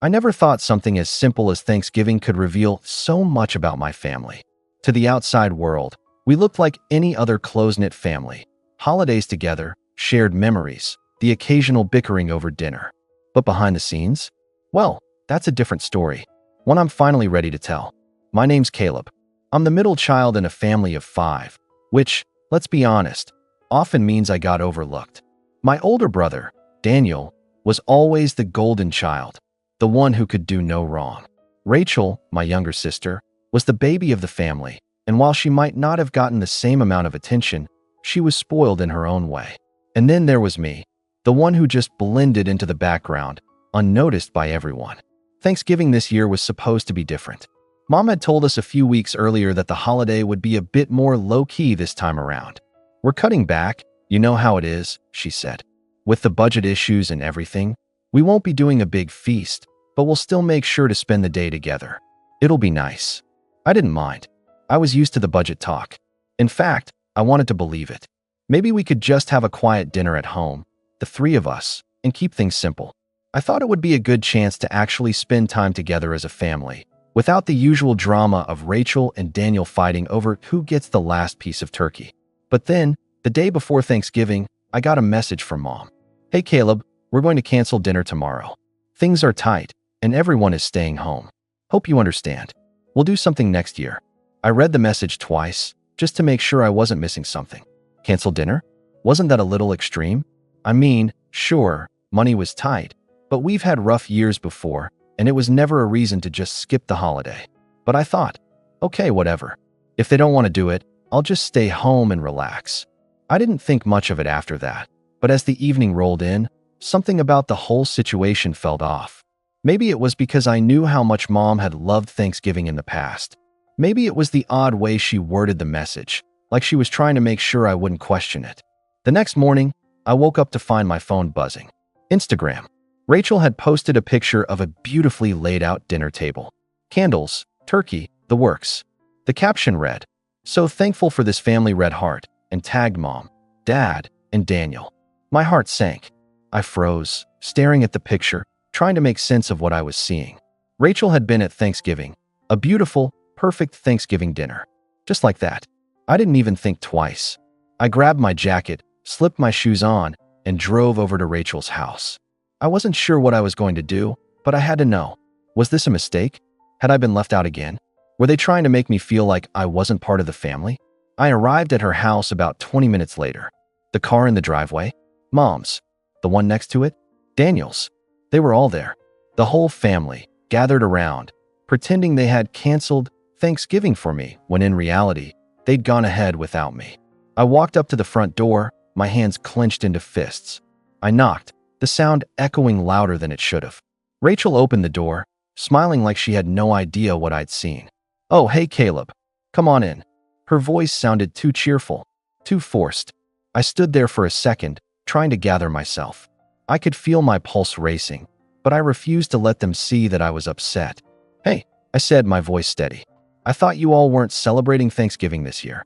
I never thought something as simple as Thanksgiving could reveal so much about my family. To the outside world, we looked like any other close-knit family. Holidays together, shared memories, the occasional bickering over dinner. But behind the scenes? Well, that's a different story. One I'm finally ready to tell. My name's Caleb. I'm the middle child in a family of 5, which, let's be honest, often means I got overlooked. My older brother, Daniel, was always the golden child, the one who could do no wrong. Rachel, my younger sister, was the baby of the family, and while she might not have gotten the same amount of attention, she was spoiled in her own way. And then there was me, the one who just blended into the background, unnoticed by everyone. Thanksgiving this year was supposed to be different. Mom had told us a few weeks earlier that the holiday would be a bit more low-key this time around. We're cutting back, you know how it is, she said. With the budget issues and everything, we won't be doing a big feast, but we'll still make sure to spend the day together. It'll be nice. I didn't mind. I was used to the budget talk. In fact, I wanted to believe it. Maybe we could just have a quiet dinner at home, the 3 of us, and keep things simple. I thought it would be a good chance to actually spend time together as a family, without the usual drama of Rachel and Daniel fighting over who gets the last piece of turkey. But then, the day before Thanksgiving, I got a message from Mom. Hey Caleb, we're going to cancel dinner tomorrow. Things are tight, and everyone is staying home. Hope you understand. We'll do something next year. I read the message twice, just to make sure I wasn't missing something. Cancel dinner? Wasn't that a little extreme? I mean, sure, money was tight, but we've had rough years before, and it was never a reason to just skip the holiday. But I thought, okay, whatever. If they don't want to do it, I'll just stay home and relax. I didn't think much of it after that, but as the evening rolled in, something about the whole situation felt off. Maybe it was because I knew how much Mom had loved Thanksgiving in the past. Maybe it was the odd way she worded the message, like she was trying to make sure I wouldn't question it. The next morning, I woke up to find my phone buzzing. Instagram. Rachel had posted a picture of a beautifully laid out dinner table. Candles, turkey, the works. The caption read, "So thankful for this family, red heart," and tagged Mom, Dad, and Daniel. My heart sank. I froze, staring at the picture, trying to make sense of what I was seeing. Rachel had been at Thanksgiving, a beautiful, perfect Thanksgiving dinner. Just like that. I didn't even think twice. I grabbed my jacket, slipped my shoes on, and drove over to Rachel's house. I wasn't sure what I was going to do, but I had to know. Was this a mistake? Had I been left out again? Were they trying to make me feel like I wasn't part of the family? I arrived at her house about 20 minutes later. The car in the driveway? Mom's. The one next to it? Daniel's. They were all there. The whole family, gathered around, pretending they had canceled Thanksgiving for me, when in reality, they'd gone ahead without me. I walked up to the front door, my hands clenched into fists. I knocked, the sound echoing louder than it should have. Rachel opened the door, smiling like she had no idea what I'd seen. "Oh, hey Caleb. Come on in." Her voice sounded too cheerful, too forced. I stood there for a second, trying to gather myself. I could feel my pulse racing, but I refused to let them see that I was upset. "Hey," I said, my voice steady. "I thought you all weren't celebrating Thanksgiving this year."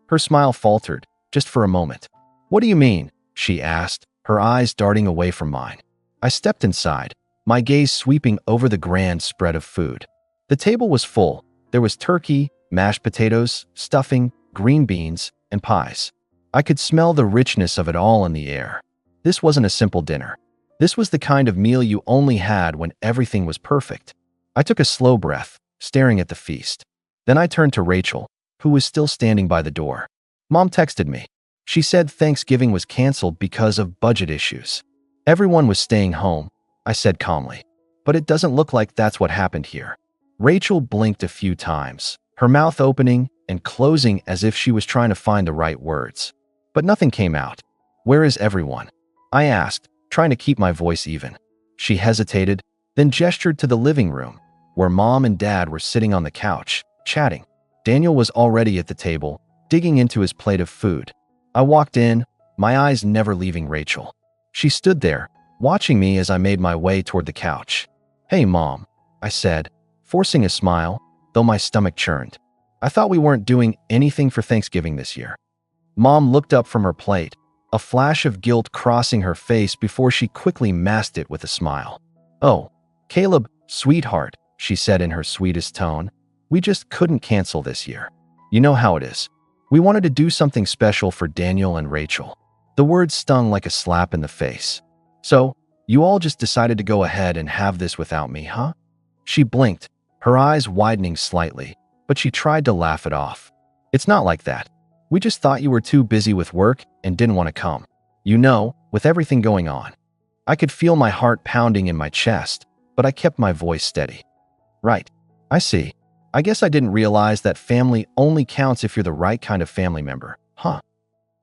Her smile faltered, just for a moment. "What do you mean?" she asked, her eyes darting away from mine. I stepped inside, my gaze sweeping over the grand spread of food. The table was full. There was turkey, mashed potatoes, stuffing, green beans, and pies. I could smell the richness of it all in the air. This wasn't a simple dinner. This was the kind of meal you only had when everything was perfect. I took a slow breath, staring at the feast. Then I turned to Rachel, who was still standing by the door. Mom texted me. She said Thanksgiving was canceled because of budget issues. Everyone was staying home, I said calmly. But it doesn't look like that's what happened here. Rachel blinked a few times, her mouth opening and closing as if she was trying to find the right words. But nothing came out. "Where is everyone?" I asked, trying to keep my voice even. She hesitated, then gestured to the living room, where Mom and Dad were sitting on the couch, chatting. Daniel was already at the table, digging into his plate of food. I walked in, my eyes never leaving Rachel. She stood there, watching me as I made my way toward the couch. "Hey, Mom," I said, forcing a smile, though my stomach churned. "I thought we weren't doing anything for Thanksgiving this year." Mom looked up from her plate, a flash of guilt crossing her face before she quickly masked it with a smile. "Oh, Caleb, sweetheart, she said in her sweetest tone, we just couldn't cancel this year. You know how it is. We wanted to do something special for Daniel and Rachel. The words stung like a slap in the face. So, you all just decided to go ahead and have this without me, huh? She blinked, her eyes widening slightly, but she tried to laugh it off. It's not like that. We just thought you were too busy with work and didn't want to come. You know, with everything going on. I could feel my heart pounding in my chest, but I kept my voice steady. Right. I see. I guess I didn't realize that family only counts if you're the right kind of family member, huh?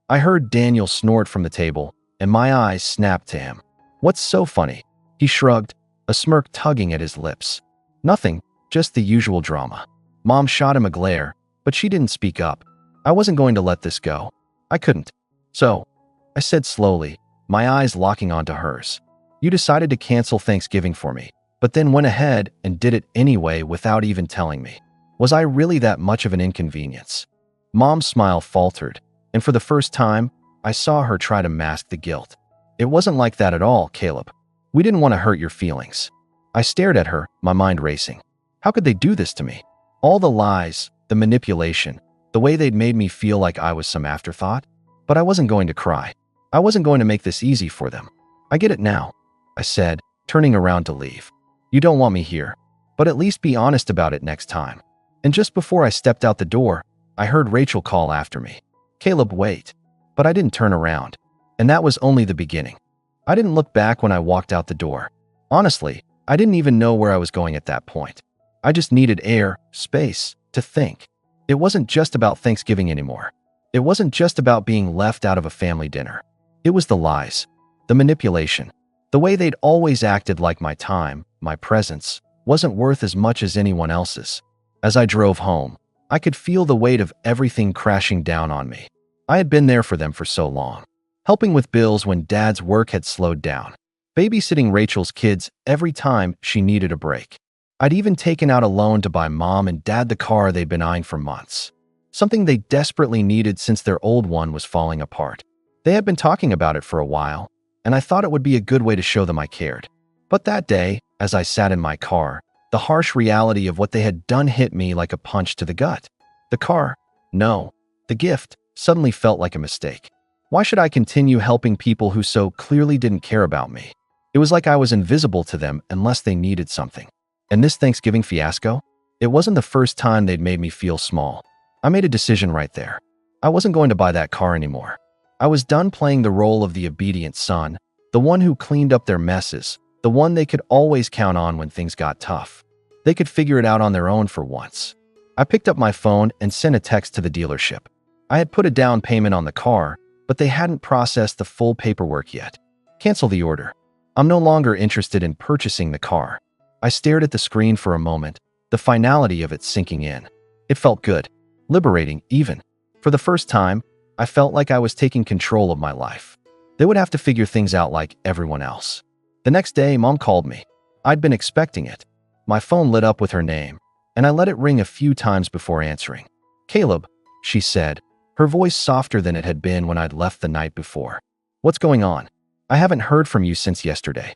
I heard Daniel snort from the table, and my eyes snapped to him. What's so funny? He shrugged, a smirk tugging at his lips. Nothing, just the usual drama. Mom shot him a glare, but she didn't speak up. I wasn't going to let this go. I couldn't. So, I said slowly, my eyes locking onto hers. You decided to cancel Thanksgiving for me, but then went ahead and did it anyway without even telling me. Was I really that much of an inconvenience? Mom's smile faltered, and for the first time, I saw her try to mask the guilt. It wasn't like that at all, Caleb. We didn't want to hurt your feelings. I stared at her, my mind racing. How could they do this to me? All the lies, the manipulation, the way they'd made me feel like I was some afterthought. But I wasn't going to cry. I wasn't going to make this easy for them. I get it now, I said, turning around to leave. You don't want me here, but at least be honest about it next time. And just before I stepped out the door, I heard Rachel call after me. Caleb, wait. But I didn't turn around. And that was only the beginning. I didn't look back when I walked out the door. Honestly, I didn't even know where I was going at that point. I just needed air, space, to think. It wasn't just about Thanksgiving anymore. It wasn't just about being left out of a family dinner. It was the lies, the manipulation, the way they'd always acted like my time, my presence, wasn't worth as much as anyone else's. As I drove home, I could feel the weight of everything crashing down on me. I had been there for them for so long, helping with bills when Dad's work had slowed down, babysitting Rachel's kids every time she needed a break. I'd even taken out a loan to buy Mom and Dad the car they'd been eyeing for months, something they desperately needed since their old one was falling apart. They had been talking about it for a while, and I thought it would be a good way to show them I cared. But that day, as I sat in my car, the harsh reality of what they had done hit me like a punch to the gut. The car, no, the gift, suddenly felt like a mistake. Why should I continue helping people who so clearly didn't care about me? It was like I was invisible to them unless they needed something. And this Thanksgiving fiasco? It wasn't the first time they'd made me feel small. I made a decision right there. I wasn't going to buy that car anymore. I was done playing the role of the obedient son, the one who cleaned up their messes, the one they could always count on when things got tough. They could figure it out on their own for once. I picked up my phone and sent a text to the dealership. I had put a down payment on the car, but they hadn't processed the full paperwork yet. Cancel the order. I'm no longer interested in purchasing the car. I stared at the screen for a moment, the finality of it sinking in. It felt good, liberating even. For the first time, I felt like I was taking control of my life. They would have to figure things out like everyone else. The next day, Mom called me. I'd been expecting it. My phone lit up with her name, and I let it ring a few times before answering. Caleb, she said, her voice softer than it had been when I'd left the night before. What's going on? I haven't heard from you since yesterday.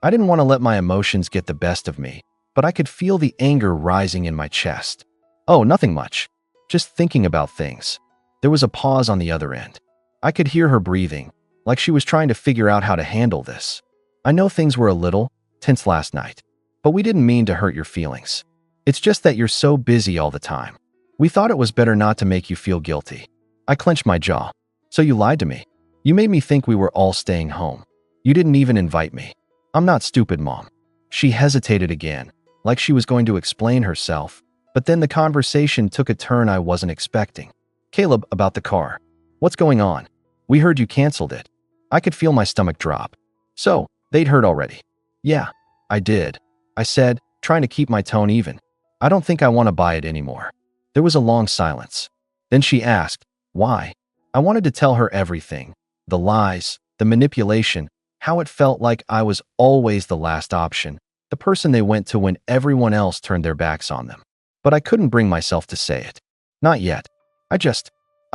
I didn't want to let my emotions get the best of me, but I could feel the anger rising in my chest. Oh, nothing much. Just thinking about things. There was a pause on the other end. I could hear her breathing, like she was trying to figure out how to handle this. I know things were a little tense last night, but we didn't mean to hurt your feelings. It's just that you're so busy all the time. We thought it was better not to make you feel guilty. I clenched my jaw. So you lied to me. You made me think we were all staying home. You didn't even invite me. I'm not stupid, Mom. She hesitated again, like she was going to explain herself, but then the conversation took a turn I wasn't expecting. Caleb, about the car. What's going on? We heard you canceled it. I could feel my stomach drop. So, they'd heard already. Yeah, I did. I said, trying to keep my tone even. I don't think I want to buy it anymore. There was a long silence. Then she asked, why? I wanted to tell her everything. The lies, the manipulation, how it felt like I was always the last option, the person they went to when everyone else turned their backs on them. But I couldn't bring myself to say it. Not yet. I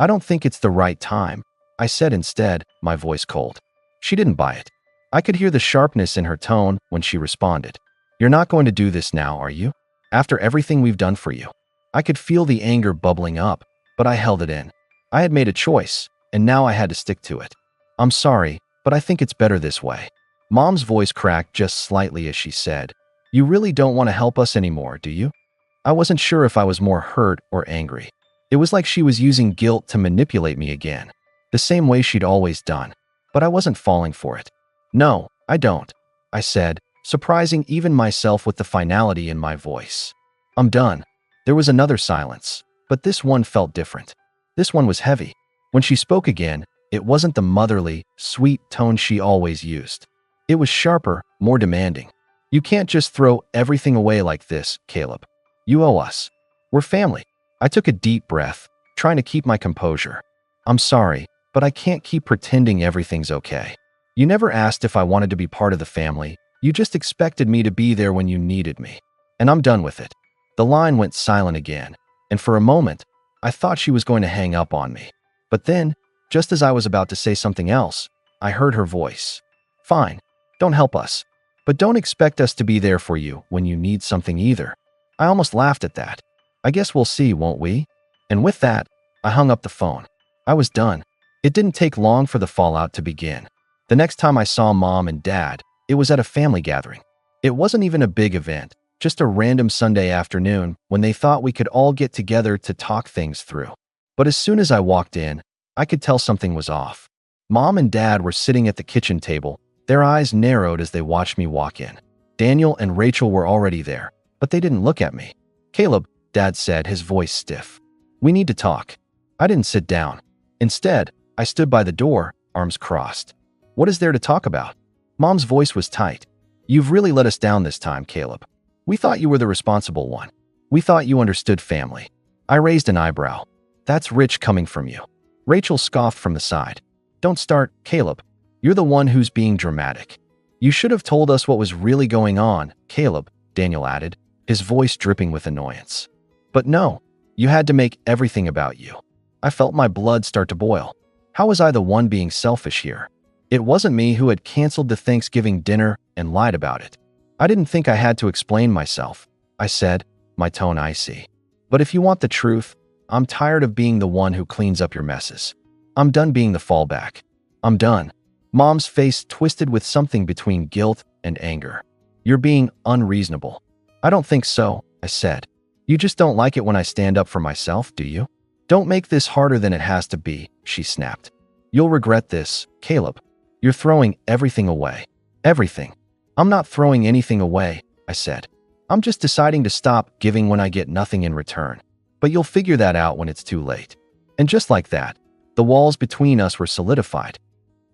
don't think it's the right time, I said instead, my voice cold. She didn't buy it. I could hear the sharpness in her tone when she responded. You're not going to do this now, are you? After everything we've done for you. I could feel the anger bubbling up, but I held it in. I had made a choice, and now I had to stick to it. I'm sorry, but I think it's better this way. Mom's voice cracked just slightly as she said, "You really don't want to help us anymore, do you?" I wasn't sure if I was more hurt or angry. It was like she was using guilt to manipulate me again, the same way she'd always done, but I wasn't falling for it. "No, I don't," I said, surprising even myself with the finality in my voice. "I'm done." There was another silence, but this one felt different. This one was heavy. When she spoke again, it wasn't the motherly, sweet tone she always used. It was sharper, more demanding. "You can't just throw everything away like this, Caleb. You owe us. We're family." I took a deep breath, trying to keep my composure. "I'm sorry, but I can't keep pretending everything's okay. You never asked if I wanted to be part of the family. You just expected me to be there when you needed me. And I'm done with it." The line went silent again, and for a moment, I thought she was going to hang up on me. But then, just as I was about to say something else, I heard her voice. "Fine, don't help us. But don't expect us to be there for you when you need something either." I almost laughed at that. "I guess we'll see, won't we?" And with that, I hung up the phone. I was done. It didn't take long for the fallout to begin. The next time I saw Mom and Dad, it was at a family gathering. It wasn't even a big event, just a random Sunday afternoon when they thought we could all get together to talk things through. But as soon as I walked in, I could tell something was off. Mom and Dad were sitting at the kitchen table, their eyes narrowed as they watched me walk in. Daniel and Rachel were already there, but they didn't look at me. "Caleb," Dad said, his voice stiff. "We need to talk." I didn't sit down. Instead, I stood by the door, arms crossed. "What is there to talk about?" Mom's voice was tight. "You've really let us down this time, Caleb. We thought you were the responsible one. We thought you understood family." I raised an eyebrow. "That's rich coming from you." Rachel scoffed from the side. "Don't start, Caleb. You're the one who's being dramatic." "You should have told us what was really going on, Caleb," Daniel added, his voice dripping with annoyance. "But no, you had to make everything about you." I felt my blood start to boil. How was I the one being selfish here? It wasn't me who had canceled the Thanksgiving dinner and lied about it. I didn't think I had to explain myself, I said, my tone icy. "But if you want the truth, I'm tired of being the one who cleans up your messes. I'm done being the fallback. I'm done." Mom's face twisted with something between guilt and anger. "You're being unreasonable." "I don't think so," I said. "You just don't like it when I stand up for myself, do you?" "Don't make this harder than it has to be," she snapped. "You'll regret this, Caleb. You're throwing everything away. Everything." "I'm not throwing anything away," I said. "I'm just deciding to stop giving when I get nothing in return. But you'll figure that out when it's too late." And just like that, the walls between us were solidified.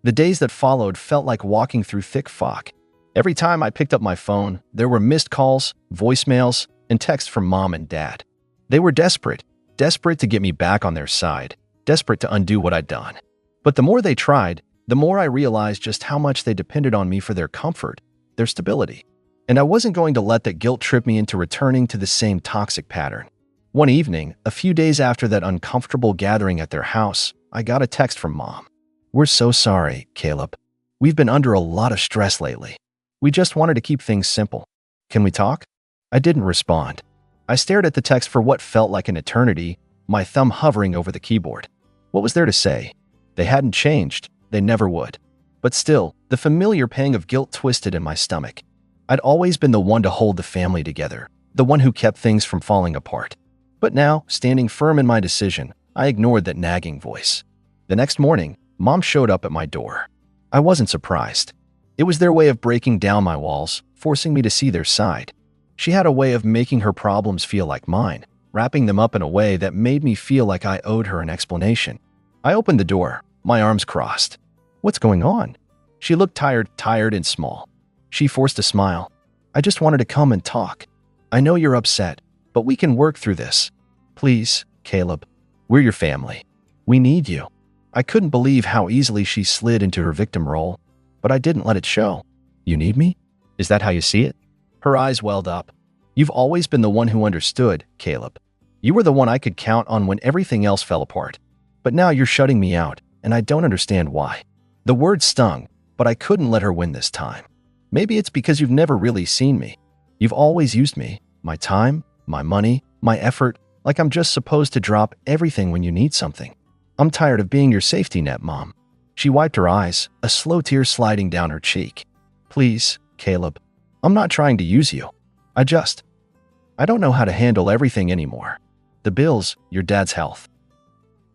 The days that followed felt like walking through thick fog. Every time I picked up my phone, there were missed calls, voicemails, and texts from Mom and Dad. They were desperate to get me back on their side, desperate to undo what I'd done. But the more they tried, the more I realized just how much they depended on me for their comfort, their stability. And I wasn't going to let that guilt trip me into returning to the same toxic pattern. One evening, a few days after that uncomfortable gathering at their house, I got a text from Mom. "We're so sorry, Caleb. We've been under a lot of stress lately. We just wanted to keep things simple. Can we talk?" I didn't respond. I stared at the text for what felt like an eternity, my thumb hovering over the keyboard. What was there to say? They hadn't changed. They never would. But still, the familiar pang of guilt twisted in my stomach. I'd always been the one to hold the family together, the one who kept things from falling apart. But now, standing firm in my decision, I ignored that nagging voice. The next morning, Mom showed up at my door. I wasn't surprised. It was their way of breaking down my walls, forcing me to see their side. She had a way of making her problems feel like mine, wrapping them up in a way that made me feel like I owed her an explanation. I opened the door, my arms crossed. "What's going on?" She looked tired and small. She forced a smile. "I just wanted to come and talk. I know you're upset, but we can work through this. Please, Caleb, we're your family. We need you." I couldn't believe how easily she slid into her victim role, but I didn't let it show. "You need me? Is that how you see it?" Her eyes welled up. "You've always been the one who understood, Caleb. You were the one I could count on when everything else fell apart. But now you're shutting me out, and I don't understand why." The words stung, but I couldn't let her win this time. "Maybe it's because you've never really seen me. You've always used me, my time, my money, my effort, like I'm just supposed to drop everything when you need something. I'm tired of being your safety net, Mom." She wiped her eyes, a slow tear sliding down her cheek. "Please, Caleb, I'm not trying to use you. I don't know how to handle everything anymore. The bills, your dad's health.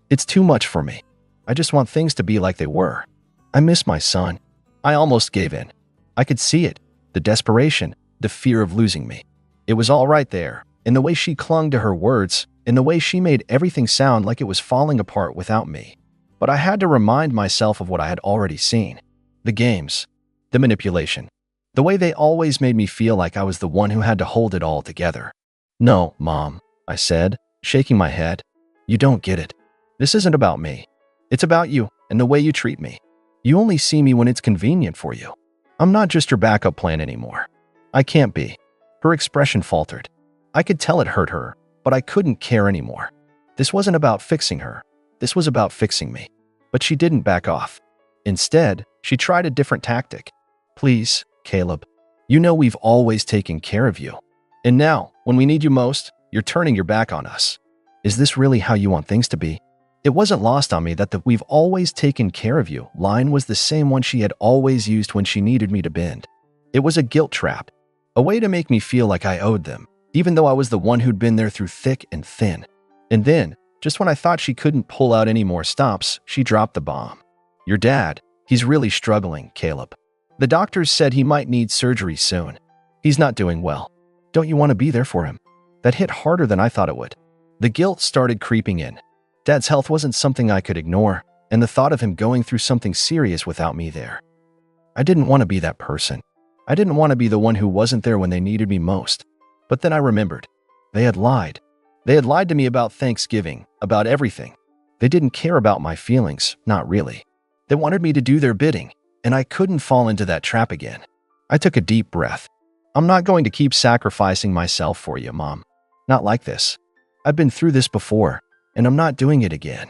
It's too much for me. I just want things to be like they were. I miss my son." I almost gave in. I could see it, the desperation, the fear of losing me. It was all right there, in the way she clung to her words, in the way she made everything sound like it was falling apart without me. But I had to remind myself of what I had already seen. The games, the manipulation, the way they always made me feel like I was the one who had to hold it all together. "No, Mom," I said, shaking my head. "You don't get it. This isn't about me. It's about you and the way you treat me. You only see me when it's convenient for you. I'm not just your backup plan anymore. I can't be." Her expression faltered. I could tell it hurt her, but I couldn't care anymore. This wasn't about fixing her. This was about fixing me. But she didn't back off. Instead, she tried a different tactic. "Please, Caleb, you know we've always taken care of you. And now, when we need you most, you're turning your back on us. Is this really how you want things to be?" It wasn't lost on me that the "we've always taken care of you" line was the same one she had always used when she needed me to bend. It was a guilt trap, a way to make me feel like I owed them, even though I was the one who'd been there through thick and thin. And then, just when I thought she couldn't pull out any more stops, she dropped the bomb. "Your dad, he's really struggling, Caleb. The doctors said he might need surgery soon. He's not doing well. Don't you want to be there for him?" That hit harder than I thought it would. The guilt started creeping in. Dad's health wasn't something I could ignore, and the thought of him going through something serious without me there. I didn't want to be that person. I didn't want to be the one who wasn't there when they needed me most. But then I remembered. They had lied. They had lied to me about Thanksgiving, about everything. They didn't care about my feelings, not really. They wanted me to do their bidding, and I couldn't fall into that trap again. I took a deep breath. "I'm not going to keep sacrificing myself for you, Mom. Not like this. I've been through this before, and I'm not doing it again.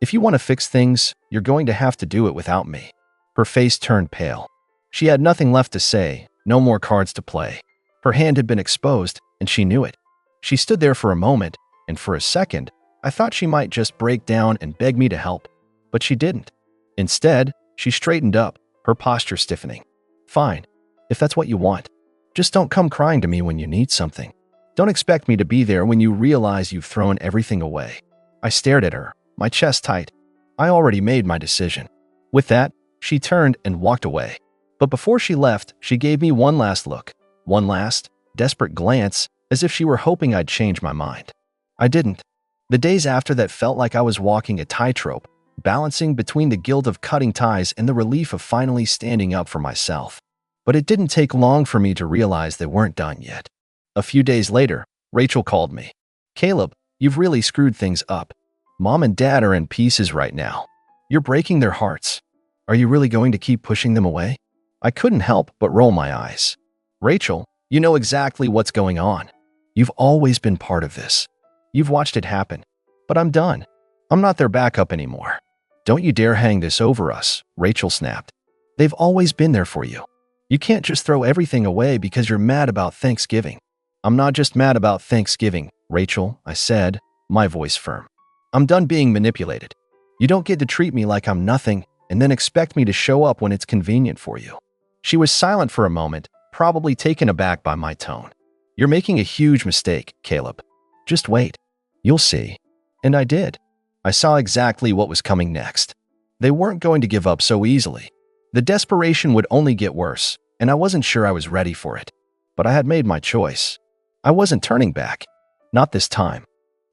If you want to fix things, you're going to have to do it without me." Her face turned pale. She had nothing left to say, no more cards to play. Her hand had been exposed, and she knew it. She stood there for a moment, and for a second, I thought she might just break down and beg me to help. But she didn't. Instead, she straightened up, her posture stiffening. "Fine, if that's what you want. Just don't come crying to me when you need something. Don't expect me to be there when you realize you've thrown everything away." I stared at her, my chest tight. I already made my decision. With that, she turned and walked away. But before she left, she gave me one last look, one last, desperate glance, as if she were hoping I'd change my mind. I didn't. The days after that felt like I was walking a tightrope, balancing between the guilt of cutting ties and the relief of finally standing up for myself. But it didn't take long for me to realize they weren't done yet. A few days later, Rachel called me. "Caleb, you've really screwed things up. Mom and Dad are in pieces right now. You're breaking their hearts. Are you really going to keep pushing them away?" I couldn't help but roll my eyes. "Rachel, you know exactly what's going on. You've always been part of this. You've watched it happen. But I'm done. I'm not their backup anymore. Don't you dare hang this over us," Rachel snapped. "They've always been there for you. You can't just throw everything away because you're mad about Thanksgiving." "I'm not just mad about Thanksgiving, Rachel," I said, my voice firm. "I'm done being manipulated. You don't get to treat me like I'm nothing and then expect me to show up when it's convenient for you." She was silent for a moment, probably taken aback by my tone. "You're making a huge mistake, Caleb. Just wait. You'll see." And I did. I saw exactly what was coming next. They weren't going to give up so easily. The desperation would only get worse, and I wasn't sure I was ready for it. But I had made my choice. I wasn't turning back. Not this time.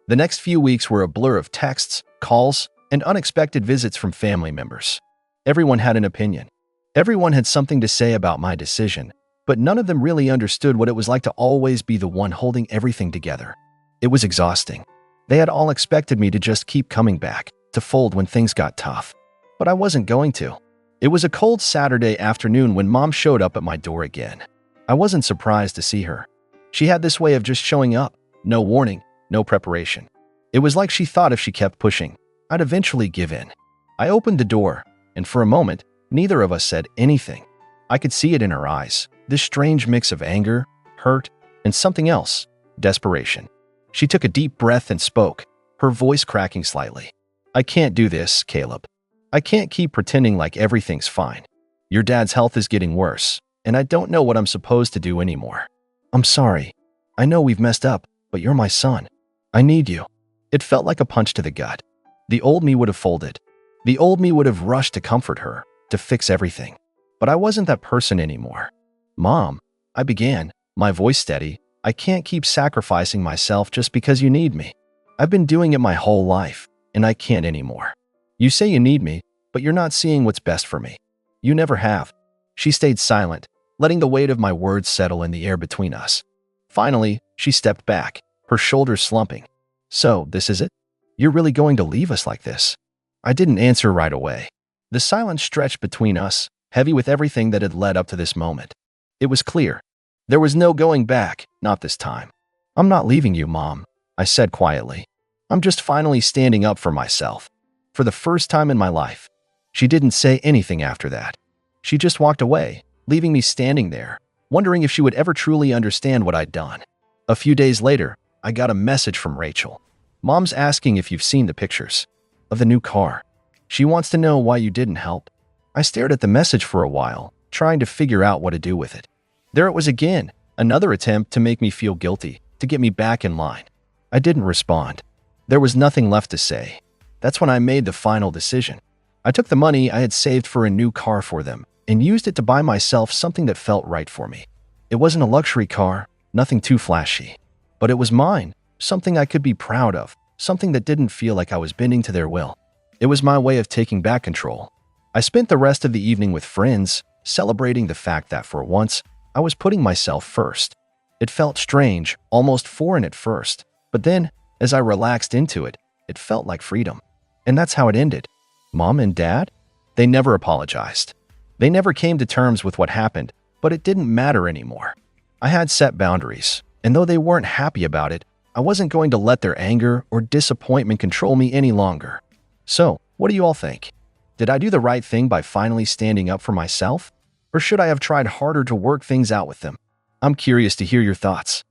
The next few weeks were a blur of texts, calls, and unexpected visits from family members. Everyone had an opinion. Everyone had something to say about my decision, but none of them really understood what it was like to always be the one holding everything together. It was exhausting. They had all expected me to just keep coming back, to fold when things got tough. But I wasn't going to. It was a cold Saturday afternoon when Mom showed up at my door again. I wasn't surprised to see her. She had this way of just showing up, no warning, no preparation. It was like she thought if she kept pushing, I'd eventually give in. I opened the door, and for a moment, neither of us said anything. I could see it in her eyes, this strange mix of anger, hurt, And something else, desperation. She took a deep breath and spoke, her voice cracking slightly. I can't do this, Caleb. I can't keep pretending like everything's fine. Your dad's health is getting worse, and I don't know what I'm supposed to do anymore. I'm sorry. I know we've messed up, but you're my son. I need you. It felt like a punch to the gut. The old me would have folded. The old me would have rushed to comfort her, to fix everything. But I wasn't that person anymore. Mom, I began, my voice steady, I can't keep sacrificing myself just because you need me. I've been doing it my whole life, and I can't anymore. You say you need me, but you're not seeing what's best for me. You never have. She stayed silent, letting the weight of my words settle in the air between us. Finally, she stepped back, her shoulders slumping. So, this is it? You're really going to leave us like this? I didn't answer right away. The silence stretched between us, heavy with everything that had led up to this moment. It was clear. There was no going back, not this time. I'm not leaving you, Mom, I said quietly. I'm just finally standing up for myself. For the first time in my life. She didn't say anything after that. She just walked away, leaving me standing there, wondering if she would ever truly understand what I'd done. A few days later, I got a message from Rachel. Mom's asking if you've seen the pictures of the new car. She wants to know why you didn't help. I stared at the message for a while, trying to figure out what to do with it. There it was again, another attempt to make me feel guilty, to get me back in line. I didn't respond. There was nothing left to say. That's when I made the final decision. I took the money I had saved for a new car for them and used it to buy myself something that felt right for me. It wasn't a luxury car, nothing too flashy. But it was mine, something I could be proud of, something that didn't feel like I was bending to their will. It was my way of taking back control. I spent the rest of the evening with friends, celebrating the fact that for once, I was putting myself first. It felt strange, almost foreign at first, but then, as I relaxed into it, it felt like freedom. And that's how it ended. Mom and Dad? They never apologized. They never came to terms with what happened, but it didn't matter anymore. I had set boundaries, and though they weren't happy about it, I wasn't going to let their anger or disappointment control me any longer. So, what do you all think? Did I do the right thing by finally standing up for myself? Or should I have tried harder to work things out with them? I'm curious to hear your thoughts.